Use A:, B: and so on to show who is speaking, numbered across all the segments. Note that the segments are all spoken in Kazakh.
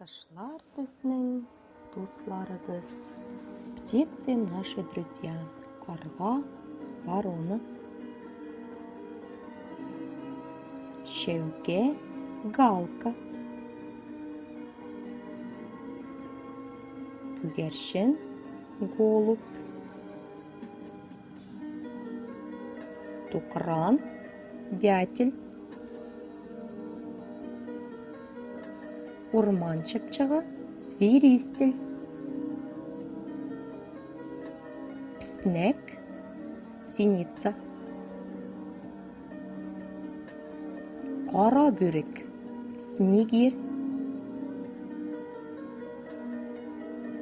A: Кышлар безнең дусларыбыз, птицы наши друзья, карга, ворона, шәүкә, галка, күгәрчен, голубь, тукран, дятел, урман чыпчыгы, свиристель, пснек, синица, кара бүрек, снегирь,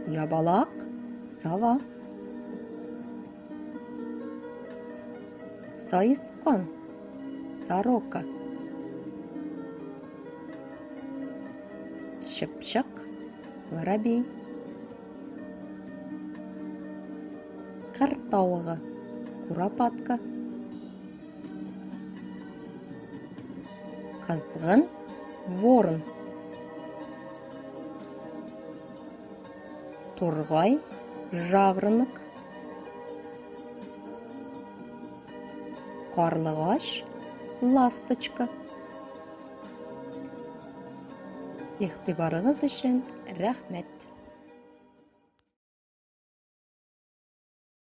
A: ябалак, сова, сайыскан, сорока, шыпчык, воробей, кыр тауыгы, куропатка, кызгын, ворон, тургай, жаврынок, карлыгач, ласточка. Игътибарыгыз өчен рәхмәт.